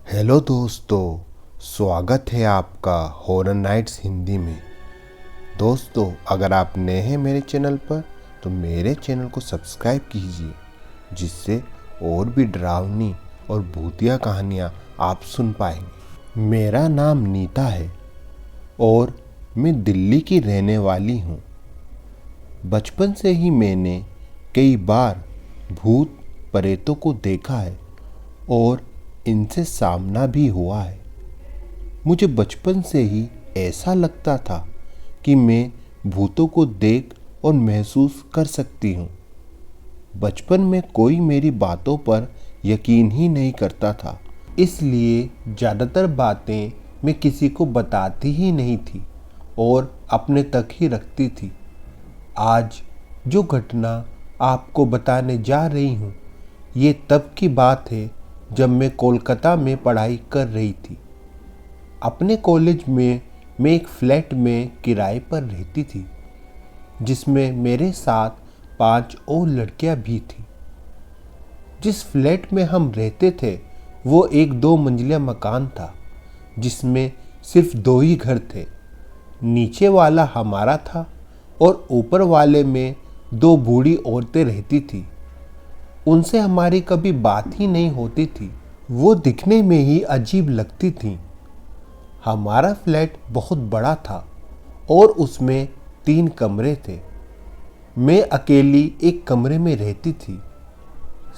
Hello दोस्तों, स्वागत है आपका हॉरर नाइट्स हिंदी में। दोस्तों, अगर आप नए हैं मेरे चैनल पर तो मेरे चैनल को सब्सक्राइब कीजिए, जिससे और भी डरावनी और भूतिया कहानियाँ आप सुन पाएंगे। मेरा नाम नीता है और मैं दिल्ली की रहने वाली हूँ। बचपन से ही मैंने कई बार भूत प्रेतों को देखा है और इनसे सामना भी हुआ है। मुझे बचपन से ही ऐसा लगता था कि मैं भूतों को देख और महसूस कर सकती हूँ। बचपन में कोई मेरी बातों पर यकीन ही नहीं करता था, इसलिए ज़्यादातर बातें मैं किसी को बताती ही नहीं थी और अपने तक ही रखती थी। आज जो घटना आपको बताने जा रही हूँ, ये तब की बात है जब मैं कोलकाता में पढ़ाई कर रही थी। अपने कॉलेज में मैं एक फ्लैट में किराए पर रहती थी, जिसमें मेरे साथ 5 और लड़कियां भी थी। जिस फ्लैट में हम रहते थे वो एक 2 मंजिला मकान था, जिसमें सिर्फ 2 ही घर थे। नीचे वाला हमारा था और ऊपर वाले में 2 बूढ़ी औरतें रहती थी। उनसे हमारी कभी बात ही नहीं होती थी। वो दिखने में ही अजीब लगती थी। हमारा फ्लैट बहुत बड़ा था और उसमें 3 कमरे थे। मैं अकेली एक कमरे में रहती थी।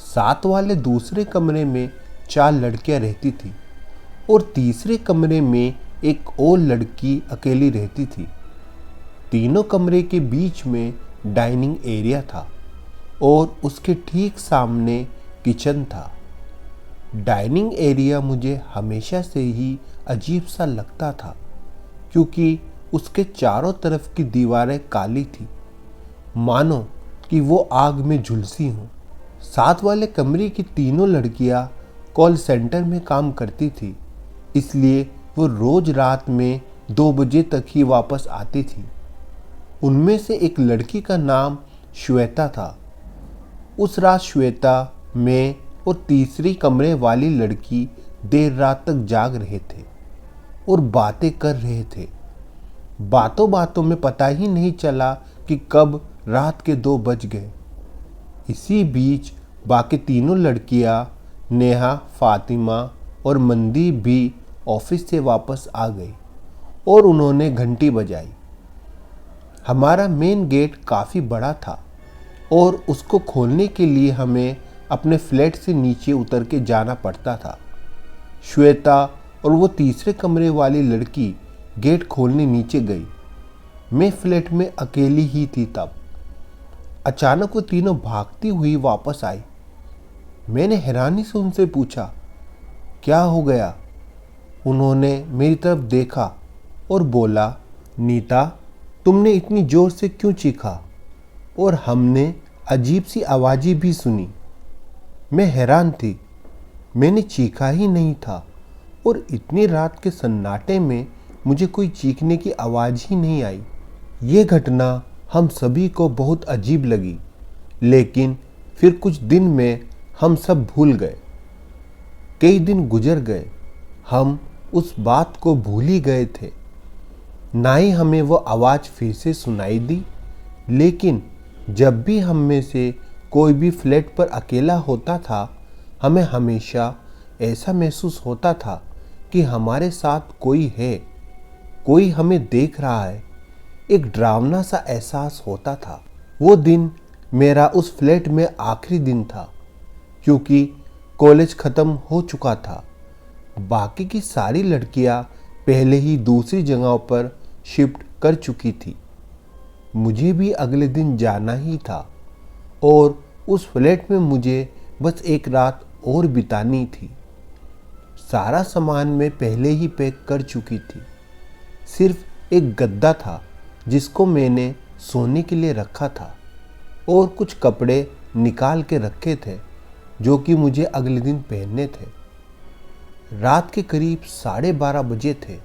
साथ वाले दूसरे कमरे में 4 लड़कियां रहती थी और तीसरे कमरे में एक और लड़की अकेली रहती थी। तीनों कमरे के बीच में डाइनिंग एरिया था और उसके ठीक सामने किचन था। डाइनिंग एरिया मुझे हमेशा से ही अजीब सा लगता था, क्योंकि उसके चारों तरफ की दीवारें काली थी, मानो कि वो आग में झुलसी हों। साथ वाले कमरे की तीनों लड़कियां कॉल सेंटर में काम करती थी, इसलिए वो रोज रात में 2 बजे तक ही वापस आती थी। उनमें से एक लड़की का नाम श्वेता था। उस रात श्वेता, मैं और तीसरी कमरे वाली लड़की देर रात तक जाग रहे थे और बातें कर रहे थे। बातों बातों में पता ही नहीं चला कि कब रात के 2 बज गए। इसी बीच बाकी तीनों लड़कियां नेहा, फातिमा और मनदीप भी ऑफिस से वापस आ गई और उन्होंने घंटी बजाई। हमारा मेन गेट काफ़ी बड़ा था और उसको खोलने के लिए हमें अपने फ्लैट से नीचे उतर के जाना पड़ता था। श्वेता और वो तीसरे कमरे वाली लड़की गेट खोलने नीचे गई। मैं फ्लैट में अकेली ही थी तब। अचानक वो तीनों भागती हुई वापस आई। मैंने हैरानी से उनसे पूछा, क्या हो गया? उन्होंने मेरी तरफ देखा और बोला, नीता, तुमने इतनी ज़ोर से क्यों चीखा? और हमने अजीब सी आवाज़ें भी सुनी। मैं हैरान थी, मैंने चीखा ही नहीं था और इतनी रात के सन्नाटे में मुझे कोई चीखने की आवाज़ ही नहीं आई। ये घटना हम सभी को बहुत अजीब लगी, लेकिन फिर कुछ दिन में हम सब भूल गए। कई दिन गुजर गए, हम उस बात को भूल ही गए थे। ना ही हमें वो आवाज़ फिर से सुनाई दी, लेकिन जब भी हम में से कोई भी फ्लैट पर अकेला होता था, हमें हमेशा ऐसा महसूस होता था कि हमारे साथ कोई है, कोई हमें देख रहा है। एक डरावना सा एहसास होता था। वो दिन मेरा उस फ्लैट में आखिरी दिन था, क्योंकि कॉलेज ख़त्म हो चुका था। बाकी की सारी लड़कियां पहले ही दूसरी जगहों पर शिफ्ट कर चुकी थी। मुझे भी अगले दिन जाना ही था और उस फ्लैट में मुझे बस एक रात और बितानी थी। सारा सामान मैं पहले ही पैक कर चुकी थी। सिर्फ एक गद्दा था जिसको मैंने सोने के लिए रखा था और कुछ कपड़े निकाल के रखे थे जो कि मुझे अगले दिन पहनने थे। रात के करीब 12:30 बजे थे।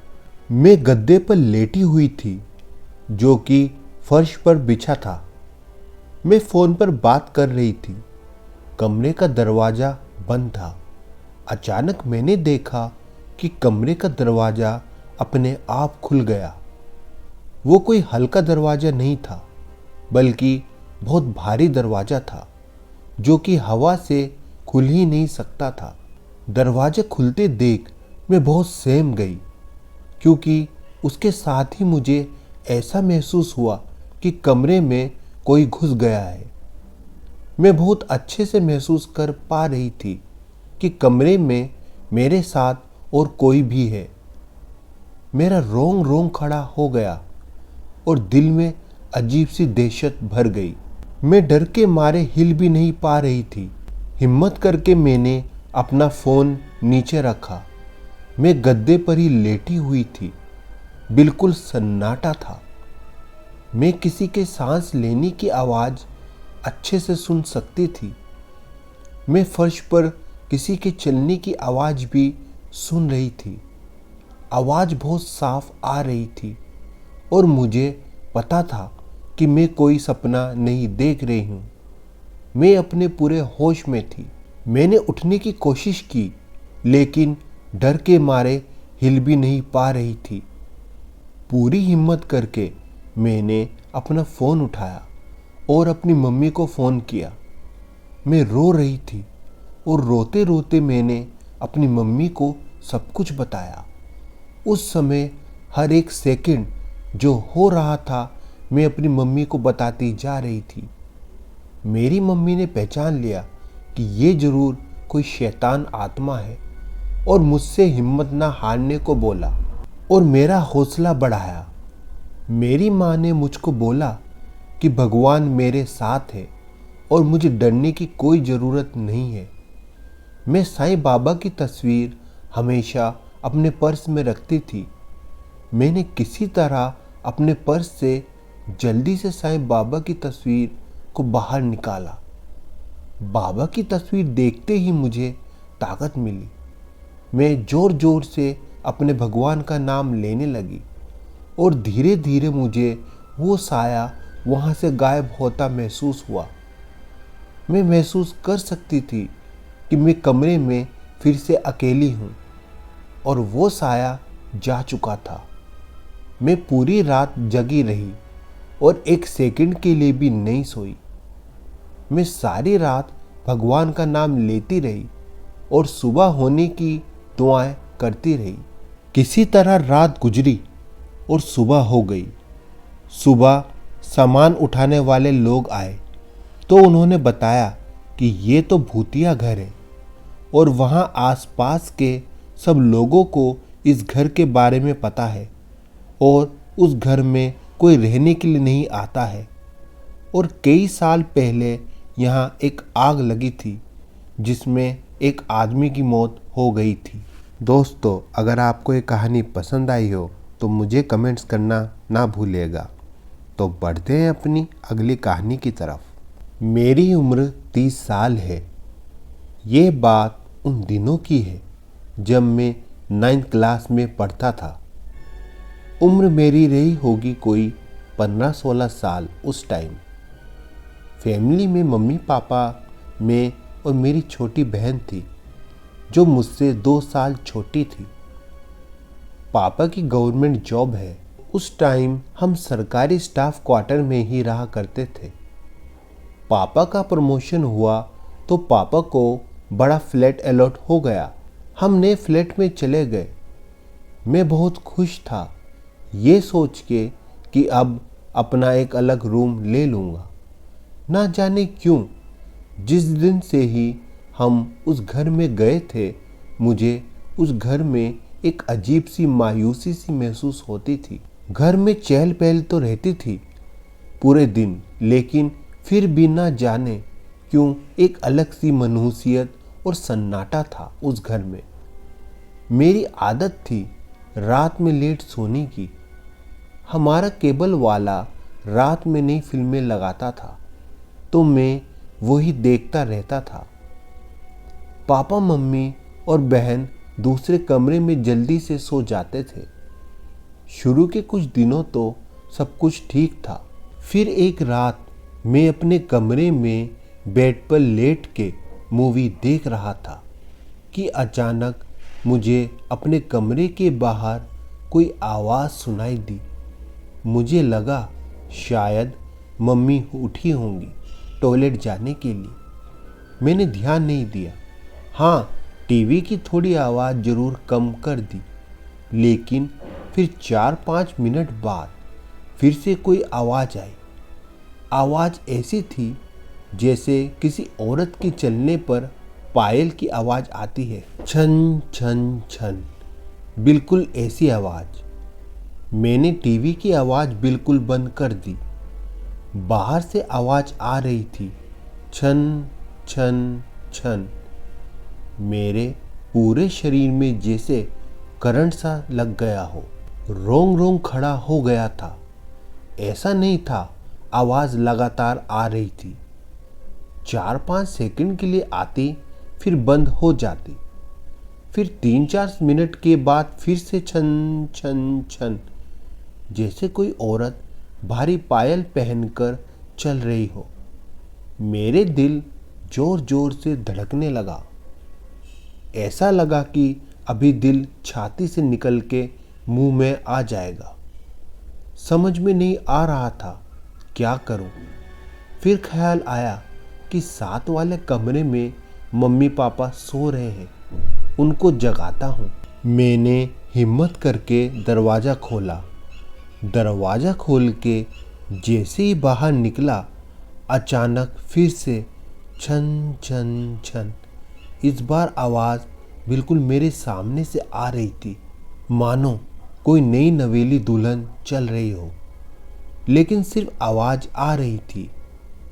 मैं गद्दे पर लेटी हुई थी, जो कि फर्श पर बिछा था। मैं फ़ोन पर बात कर रही थी। कमरे का दरवाज़ा बंद था अचानक मैंने देखा कि कमरे का दरवाज़ा अपने आप खुल गया। वो कोई हल्का दरवाज़ा नहीं था, बल्कि बहुत भारी दरवाज़ा था जो कि हवा से खुल ही नहीं सकता था। दरवाज़ा खुलते देख मैं बहुत सहम गई, क्योंकि उसके साथ ही मुझे ऐसा महसूस हुआ कि कमरे में कोई घुस गया है। मैं बहुत अच्छे से महसूस कर पा रही थी कि कमरे में मेरे साथ और कोई भी है। मेरा रोंग रोंग खड़ा हो गया और दिल में अजीब सी दहशत भर गई। मैं डर के मारे हिल भी नहीं पा रही थी। हिम्मत करके मैंने अपना फ़ोन नीचे रखा। मैं गद्दे पर ही लेटी हुई थी। बिल्कुल सन्नाटा था। मैं किसी के सांस लेने की आवाज़ अच्छे से सुन सकती थी। मैं फर्श पर किसी के चलने की आवाज़ भी सुन रही थी। आवाज़ बहुत साफ आ रही थी और मुझे पता था कि मैं कोई सपना नहीं देख रही हूँ। मैं अपने पूरे होश में थी। मैंने उठने की कोशिश की, लेकिन डर के मारे हिल भी नहीं पा रही थी। पूरी हिम्मत करके मैंने अपना फ़ोन उठाया और अपनी मम्मी को फ़ोन किया। मैं रो रही थी और रोते रोते मैंने अपनी मम्मी को सब कुछ बताया। उस समय हर एक सेकंड जो हो रहा था मैं अपनी मम्मी को बताती जा रही थी। मेरी मम्मी ने पहचान लिया कि ये ज़रूर कोई शैतान आत्मा है और मुझसे हिम्मत ना हारने को बोला और मेरा हौसला बढ़ाया। मेरी माँ ने मुझको बोला कि भगवान मेरे साथ है और मुझे डरने की कोई ज़रूरत नहीं है। मैं साईं बाबा की तस्वीर हमेशा अपने पर्स में रखती थी। मैंने किसी तरह अपने पर्स से जल्दी से साईं बाबा की तस्वीर को बाहर निकाला। बाबा की तस्वीर देखते ही मुझे ताकत मिली। मैं ज़ोर ज़ोर से अपने भगवान का नाम लेने लगी और धीरे धीरे मुझे वो साया वहाँ से गायब होता महसूस हुआ। मैं महसूस कर सकती थी कि मैं कमरे में फिर से अकेली हूँ और वो साया जा चुका था। मैं पूरी रात जगी रही और एक सेकंड के लिए भी नहीं सोई। मैं सारी रात भगवान का नाम लेती रही और सुबह होने की दुआएं करती रही। किसी तरह रात गुजरी और सुबह हो गई। सुबह सामान उठाने वाले लोग आए तो उन्होंने बताया कि ये तो भूतिया घर है और वहाँ आसपास के सब लोगों को इस घर के बारे में पता है और उस घर में कोई रहने के लिए नहीं आता है। और कई साल पहले यहाँ एक आग लगी थी जिसमें एक आदमी की मौत हो गई थी। दोस्तों, अगर आपको ये कहानी पसंद आई हो तो मुझे कमेंट्स करना ना भूलिएगा। तो बढ़ते हैं अपनी अगली कहानी की तरफ। मेरी उम्र 30 साल है। ये बात उन दिनों की है जब मैं 9th क्लास में पढ़ता था। उम्र मेरी रही होगी कोई 15-16 साल उस टाइम। फैमिली में मम्मी पापा, मैं और मेरी छोटी बहन थी जो मुझसे 2 साल छोटी थी। पापा की गवर्नमेंट जॉब है। उस टाइम हम सरकारी स्टाफ क्वार्टर में ही रहा करते थे। पापा का प्रमोशन हुआ तो पापा को बड़ा फ्लैट अलॉट हो गया। हम नए फ्लैट में चले गए। मैं बहुत खुश था ये सोच के कि अब अपना एक अलग रूम ले लूँगा। ना जाने क्यों जिस दिन से ही हम उस घर में गए थे, मुझे उस घर में एक अजीब सी मायूसी सी महसूस होती थी। घर में चहल पहल तो रहती थी पूरे दिन, लेकिन फिर भी ना जाने क्यों एक अलग सी मनहूसियत और सन्नाटा था उस घर में। मेरी आदत थी रात में लेट सोने की। हमारा केबल वाला रात में नई फिल्में लगाता था तो मैं वही देखता रहता था। पापा, मम्मी और बहन दूसरे कमरे में जल्दी से सो जाते थे। शुरू के कुछ दिनों तो सब कुछ ठीक था। फिर एक रात मैं अपने कमरे में बेड पर लेट के मूवी देख रहा था कि अचानक मुझे अपने कमरे के बाहर कोई आवाज़ सुनाई दी। मुझे लगा शायद मम्मी उठी होंगी टॉयलेट जाने के लिए। मैंने ध्यान नहीं दिया। हाँ, टीवी की थोड़ी आवाज़ ज़रूर कम कर दी, लेकिन फिर 4-5 मिनट बाद फिर से कोई आवाज़ आई। आवाज़ ऐसी थी जैसे किसी औरत के चलने पर पायल की आवाज़ आती है, छन छन छन, बिल्कुल ऐसी आवाज़। मैंने टीवी की आवाज़ बिल्कुल बंद कर दी। बाहर से आवाज़ आ रही थी, छन छन छन। मेरे पूरे शरीर में जैसे करंट सा लग गया हो, रोंग रोंग खड़ा हो गया था। ऐसा नहीं था, आवाज़ लगातार आ रही थी। 4-5 सेकंड के लिए आती, फिर बंद हो जाती। फिर 3-4 मिनट के बाद फिर से छन छन छन, जैसे कोई औरत भारी पायल पहनकर चल रही हो। मेरे दिल जोर जोर से धड़कने लगा। ऐसा लगा कि अभी दिल छाती से निकल के मुंह में आ जाएगा। समझ में नहीं आ रहा था क्या करूं। फिर ख्याल आया कि साथ वाले कमरे में मम्मी पापा सो रहे हैं, उनको जगाता हूँ। मैंने हिम्मत करके दरवाज़ा खोला। दरवाज़ा खोल के जैसे ही बाहर निकला, अचानक फिर से छन छन छन। इस बार आवाज़ बिल्कुल मेरे सामने से आ रही थी, मानो कोई नई नवेली दुल्हन चल रही हो। लेकिन सिर्फ आवाज़ आ रही थी,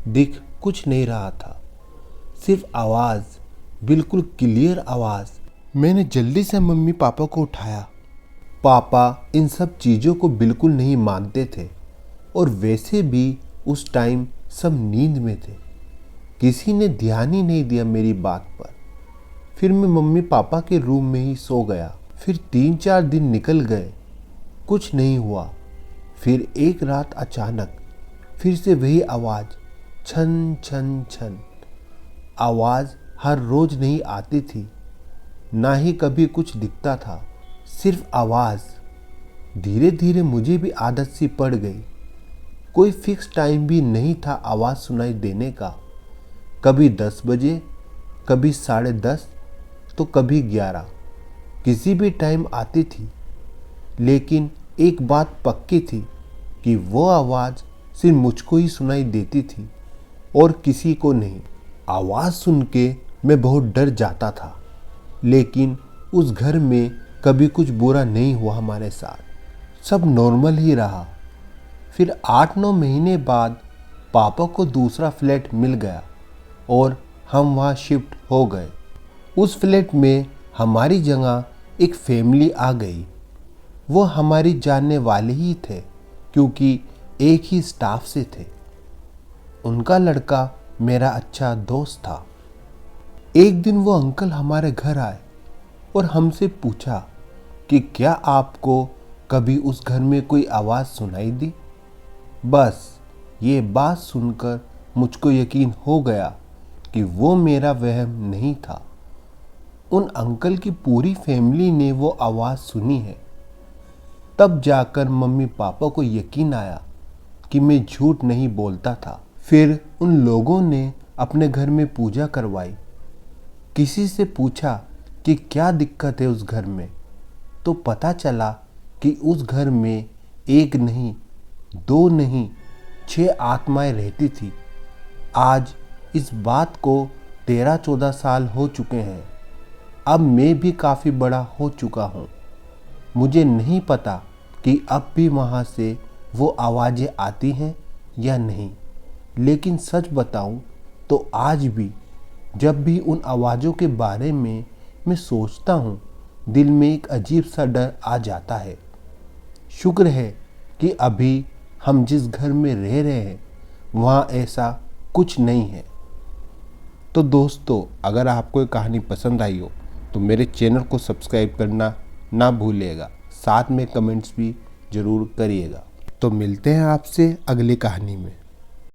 दिख कुछ नहीं रहा था, सिर्फ आवाज़, बिल्कुल क्लियर आवाज़। मैंने जल्दी से मम्मी पापा को उठाया। पापा इन सब चीज़ों को बिल्कुल नहीं मानते थे और वैसे भी उस टाइम सब नींद में थे। किसी ने ध्यान ही नहीं दिया मेरी बात पर। फिर मैं मम्मी पापा के रूम में ही सो गया। फिर 3-4 दिन निकल गए, कुछ नहीं हुआ। फिर एक रात अचानक फिर से वही आवाज़, छन छन छन। आवाज़ हर रोज़ नहीं आती थी, ना ही कभी कुछ दिखता था, सिर्फ आवाज़। धीरे धीरे मुझे भी आदत सी पड़ गई। कोई फिक्स टाइम भी नहीं था आवाज़ सुनाई देने का। कभी 10 बजे, कभी 10:30, तो कभी 11, किसी भी टाइम आती थी। लेकिन एक बात पक्की थी कि वो आवाज़ सिर्फ मुझको ही सुनाई देती थी और किसी को नहीं। आवाज़ सुन के मैं बहुत डर जाता था, लेकिन उस घर में कभी कुछ बुरा नहीं हुआ हमारे साथ, सब नॉर्मल ही रहा। फिर 8-9 महीने बाद पापा को दूसरा फ्लैट मिल गया और हम वहाँ शिफ्ट हो गए। उस फ्लैट में हमारी जगह एक फैमिली आ गई। वो हमारी जानने वाले ही थे, क्योंकि एक ही स्टाफ से थे। उनका लड़का मेरा अच्छा दोस्त था। एक दिन वो अंकल हमारे घर आए और हमसे पूछा कि क्या आपको कभी उस घर में कोई आवाज़ सुनाई दी। बस ये बात सुनकर मुझको यकीन हो गया कि वो मेरा वहम नहीं था। उन अंकल की पूरी फैमिली ने वो आवाज़ सुनी है। तब जाकर मम्मी पापा को यकीन आया कि मैं झूठ नहीं बोलता था। फिर उन लोगों ने अपने घर में पूजा करवाई। किसी से पूछा कि क्या दिक्कत है उस घर में, तो पता चला कि उस घर में एक नहीं, 2 नहीं, 6 आत्माएं रहती थी। आज इस बात को 13-14 साल हो चुके हैं। अब मैं भी काफ़ी बड़ा हो चुका हूँ। मुझे नहीं पता कि अब भी वहाँ से वो आवाज़ें आती हैं या नहीं, लेकिन सच बताऊँ तो आज भी जब भी उन आवाज़ों के बारे में मैं सोचता हूँ, दिल में एक अजीब सा डर आ जाता है। शुक्र है कि अभी हम जिस घर में रह रहे हैं वहाँ ऐसा कुछ नहीं है। तो दोस्तों, अगर आपको ये कहानी पसंद आई हो तो मेरे चैनल को सब्सक्राइब करना ना भूलिएगा, साथ में कमेंट्स भी ज़रूर करिएगा। तो मिलते हैं आपसे अगली कहानी में।